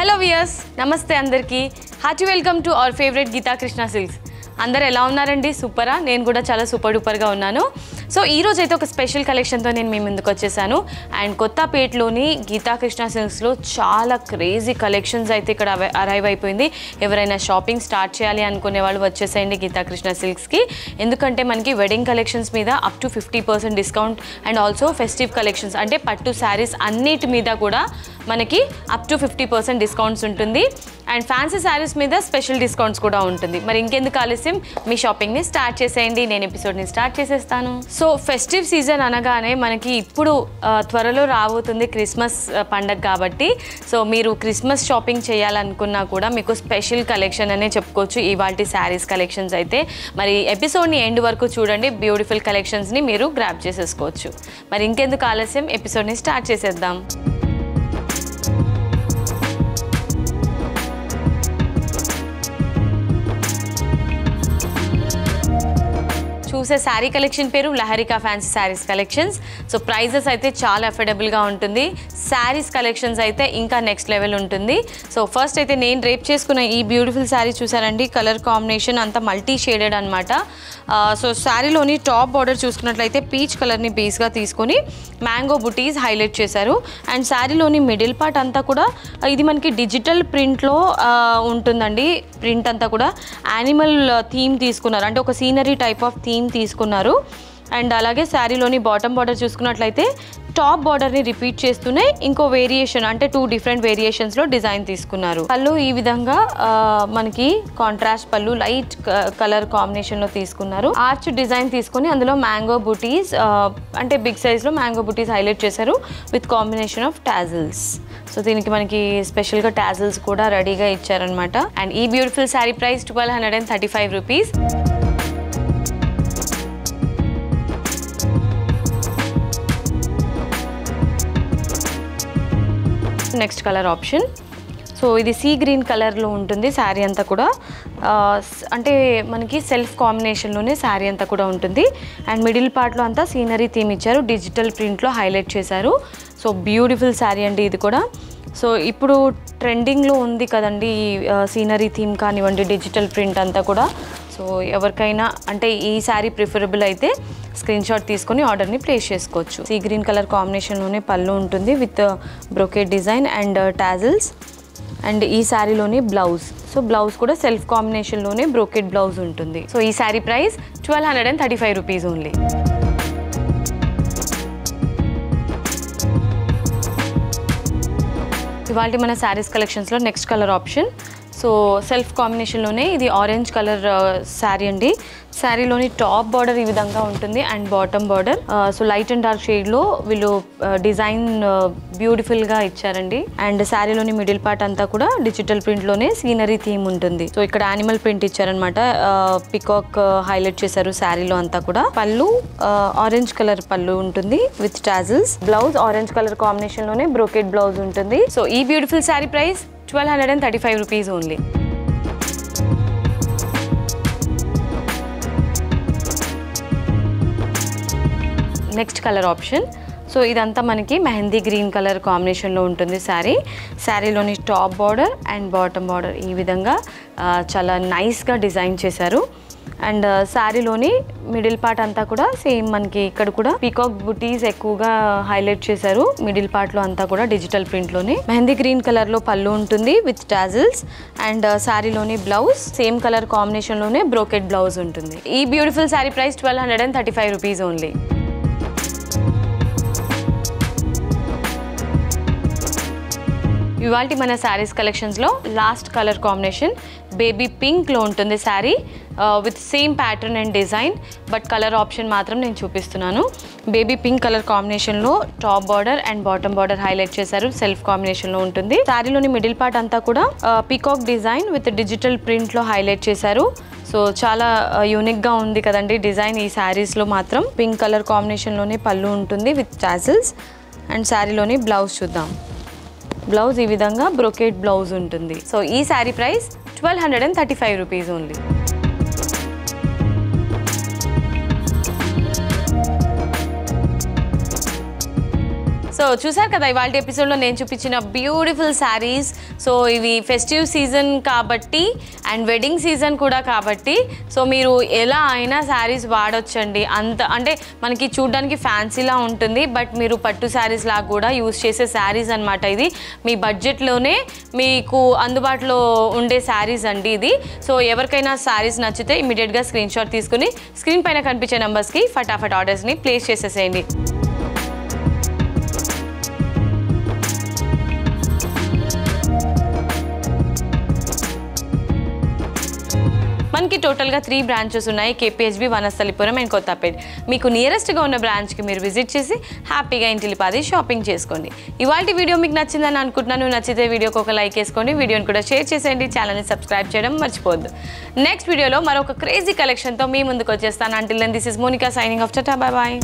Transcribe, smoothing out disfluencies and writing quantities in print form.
Hello viewers, Namaste andarki. Hearty welcome to our favorite Geeta Krishna Silks. అందరూ ఎలా ఉన్నారండి? సూపరా? నేను కూడా చాలా సూపర్ డూపర్ గా ఉన్నాను. సో ఈ రోజు అయితే ఒక స్పెషల్ కలెక్షన్ తో నేను మీ ముందుకు వచ్చేసాను. అండ్ కొత్తపేటలోని గీతా కృష్ణ సిల్క్స్ లో చాలా క్రేజీ కలెక్షన్స్ అయితే ఇక్కడ అరైవ్ అయిపోయింది. ఎవరైనా షాపింగ్ స్టార్ట్ చేయాలి అనుకునే వాళ్ళు వచ్చేసేయండి గీతా కృష్ణ సిల్క్స్ కి. ఎందుకంటే మనకి వెడ్డింగ్ కలెక్షన్స్ మీద up to 50% discount and also festive collections అంటే పట్టు శారీస్ అన్నిటి మీద కూడా మనకి అప్ టు 50% డిస్కౌంట్స్ ఉంటుంది. అండ్ ఫ్యాన్సీ శారీస్ మీద స్పెషల్ డిస్కౌంట్స్ కూడా ఉంటుంది. మరి ఇంకెందుకు ఆలస్యం, మీ షాపింగ్ని స్టార్ట్ చేసేయండి. నేను ఎపిసోడ్ని స్టార్ట్ చేసేస్తాను. సో ఫెస్టివ్ సీజన్ అనగానే మనకి ఇప్పుడు త్వరలో రాబోతుంది క్రిస్మస్ పండగ కాబట్టి సో మీరు క్రిస్మస్ షాపింగ్ చేయాలనుకున్నా కూడా మీకు స్పెషల్ కలెక్షన్ అనే చెప్పుకోవచ్చు ఇవాల్టి శారీస్ కలెక్షన్స్ అయితే. మరి ఎపిసోడ్ని ఎండ్ వరకు చూడండి, బ్యూటిఫుల్ కలెక్షన్స్ని మీరు గ్రాబ్ చేసేసుకోవచ్చు. మరి ఇంకెందుకు ఆలస్యం, ఎపిసోడ్ని స్టార్ట్ చేసేద్దాం. చూసే శారీ కలెక్షన్ పేరు Laharika fancy saris collections. So prices అయితే చాలా అఫోర్డబుల్గా ఉంటుంది. శారీస్ కలెక్షన్స్ అయితే ఇంకా నెక్స్ట్ లెవెల్ ఉంటుంది. సో ఫస్ట్ అయితే నేను రేప్ చేసుకున్న ఈ బ్యూటిఫుల్ శారీ చూసారండి. కలర్ కాంబినేషన్ అంతా మల్టీ షేడెడ్ అనమాట. సో శారీలోని టాప్ బార్డర్ చూసుకున్నట్లయితే పీచ్ కలర్ని బేస్గా తీసుకొని మ్యాంగో బుటీస్ హైలైట్ చేశారు. అండ్ శారీలోని మిడిల్ పార్ట్ అంతా కూడా ఇది మనకి డిజిటల్ ప్రింట్లో ఉంటుందండి. ప్రింట్ అంతా కూడా యానిమల్ థీమ్ తీసుకున్నారు, అంటే ఒక సీనరీ టైప్ ఆఫ్ థీమ్ తీసుకున్నారు. అండ్ అలాగే శారీలోని బాటమ్ బార్డర్ చూసుకున్నట్లయితే టాప్ బార్డర్ని రిపీట్ చేస్తూనే ఇంకో వేరియేషన్ అంటే 2 డిఫరెంట్ వేరియేషన్స్లో డిజైన్ తీసుకున్నారు. పళ్ళు ఈ విధంగా మనకి కాంట్రాస్ట్ పళ్ళు లైట్ కలర్ కాంబినేషన్లో తీసుకున్నారు. ఆర్చ్ డిజైన్ తీసుకొని అందులో మ్యాంగో బుటీస్ అంటే బిగ్ సైజ్లో మ్యాంగో బుటీస్ హైలైట్ చేశారు with combination of tassels. So దీనికి మనకి స్పెషల్గా టాజిల్స్ కూడా రెడీగా ఇచ్చారనమాట. అండ్ ఈ beautiful sari price 1235 rupees. Next colour option. So ఇది సీ గ్రీన్ కలర్లో ఉంటుంది శారీ అంతా కూడా. అంటే మనకి సెల్ఫ్ కాంబినేషన్లోనే శారీ అంతా కూడా ఉంటుంది. అండ్ మిడిల్ పార్ట్లో అంతా సీనరీ థీమ్ ఇచ్చారు, డిజిటల్ ప్రింట్లో హైలైట్ చేశారు. సో బ్యూటిఫుల్ శారీ అండి ఇది కూడా. సో ఇప్పుడు ట్రెండింగ్లో ఉంది కదండి సీనరీ థీమ్ కానివ్వండి, డిజిటల్ ప్రింట్ అంతా కూడా. సో ఎవరికైనా అంటే ఈ శారీ ప్రిఫరబుల్ అయితే స్క్రీన్ షాట్ తీసుకొని ఆర్డర్ని ప్లేస్ చేసుకోవచ్చు. సీ గ్రీన్ కలర్ కాంబినేషన్లోనే పళ్ళు ఉంటుంది with brocade design and tassels. And ఈ శారీలోని బ్లౌజ్. సో బ్లౌజ్ కూడా సెల్ఫ్ కాంబినేషన్లోనే బ్రోకెట్ బ్లౌజ్ ఉంటుంది. సో ఈ శారీ ప్రైస్ 1235 రూపీస్ ఓన్లీ. ఇవాళ మన శారీస్ కలెక్షన్స్లో next colour option. So self కాంబినేషన్లోనే ఇది ఆరెంజ్ కలర్ శారీ అండి. శారీలోని టాప్ బార్డర్ ఈ విధంగా ఉంటుంది and bottom border so light and dark షేడ్లో వీళ్ళు డిజైన్ బ్యూటిఫుల్గా ఇచ్చారండి. అండ్ శారీలోని మిడిల్ పార్ట్ అంతా కూడా డిజిటల్ ప్రింట్లోనే సీనరీ థీమ్ ఉంటుంది. సో ఇక్కడ యానిమల్ ప్రింట్ ఇచ్చారనమాట, పికాక్ హైలైట్ చేశారు శారీలో అంతా కూడా. పళ్ళు ఆరెంజ్ కలర్ పళ్ళు ఉంటుంది with tassels. Blouse orange colour కాంబినేషన్లోనే బ్రోకెట్ బ్లౌజ్ ఉంటుంది. సో ఈ beautiful sari price 1235 rupees only. Next colour option. So ఇదంతా మనకి మెహందీ గ్రీన్ కలర్ కాంబినేషన్లో ఉంటుంది శారీ. శారీలోని top border and bottom border ఈ విధంగా చాలా నైస్గా డిజైన్ చేశారు. అండ్ శారీలోని మిడిల్ పార్ట్ అంతా కూడా సేమ్ మనకి ఇక్కడ కూడా పీకాక్ బుటీస్ ఎక్కువగా హైలైట్ చేశారు. మిడిల్ పార్ట్లో అంతా కూడా డిజిటల్ ప్రింట్లోనే మెహందీ గ్రీన్ కలర్లో పళ్ళు ఉంటుంది విత్ టాజిల్స్. అండ్ శారీలోని బ్లౌజ్ సేమ్ కలర్ కాంబినేషన్లోనే బ్రోకెట్ బ్లౌజ్ ఉంటుంది. ఈ beautiful sari price 1235 rupees only. ఇవాళ మన శారీస్ కలెక్షన్స్లో లాస్ట్ కలర్ కాంబినేషన్ బేబీ పింక్లో ఉంటుంది sari with same pattern and design. But colour option మాత్రం నేను చూపిస్తున్నాను. బేబీ పింక్ కలర్ కాంబినేషన్లో top border and bottom border highlight చేశారు, సెల్ఫ్ కాంబినేషన్లో ఉంటుంది. శారీలోని మిడిల్ పార్ట్ అంతా కూడా పీకాక్ డిజైన్ విత్ డిజిటల్ ప్రింట్లో హైలైట్ చేశారు. సో చాలా యూనిక్గా ఉంది కదండి డిజైన్. ఈ శారీస్లో మాత్రం పింక్ కలర్ కాంబినేషన్లోనే పళ్ళు ఉంటుంది విత్ టాజిల్స్. అండ్ శారీలోని బ్లౌజ్ చూద్దాం. బ్లౌజ్ ఈ విధంగా బ్రోకెట్ బ్లౌజ్ ఉంటుంది. సో ఈ sari price 1235 rupees only. So చూసారు కదా ఇవాళ ఎపిసోడ్లో నేను చూపించిన బ్యూటిఫుల్ శారీస్. సో ఇవి ఫెస్టివ్ సీజన్ కాబట్టి అండ్ వెడ్డింగ్ సీజన్ కూడా కాబట్టి సో మీరు ఎలా అయినా శారీస్ వాడొచ్చండి. అంత అంటే మనకి చూడడానికి ఫ్యాన్సీలా ఉంటుంది, బట్ మీరు పట్టు శారీస్ లాగా కూడా యూస్ చేసే శారీస్ అనమాట. ఇది మీ బడ్జెట్లోనే మీకు అందుబాటులో ఉండే శారీస్ అండి ఇది. సో ఎవరికైనా శారీస్ నచ్చితే ఇమీడియట్గా స్క్రీన్ షాట్ తీసుకుని స్క్రీన్ పైన కనిపించే నెంబర్స్కి ఫటాఫట్ ఆర్డర్స్ని ప్లేస్ చేసేసేయండి. మనకి టోటల్గా 3 బ్రాంచెస్ ఉన్నాయి, కేపీహెచ్బి, వనస్థలిపురం అండ్ కొత్తపేట్. మీకు నియరెస్ట్గా ఉన్న బ్రాంచ్కి మీరు విజిట్ చేసి హ్యాపీగా ఇంటిలిపాది షాపింగ్ చేసుకోండి. ఇవాళ వీడియో మీకు నచ్చిందని అనుకుంటున్నాను. నచ్చితే వీడియోకి ఒక లైక్ వేసుకోండి, వీడియోని కూడా షేర్ చేసేయండి, ఛానల్ని సబ్స్క్రైబ్ చేయడం మర్చిపోవద్దు. నెక్స్ట్ వీడియోలో మరొక క్రేజీ కలెక్షన్తో మీ ముందుకు వచ్చేస్తాను. Until then this is Monica signing off. Tata, bye bye.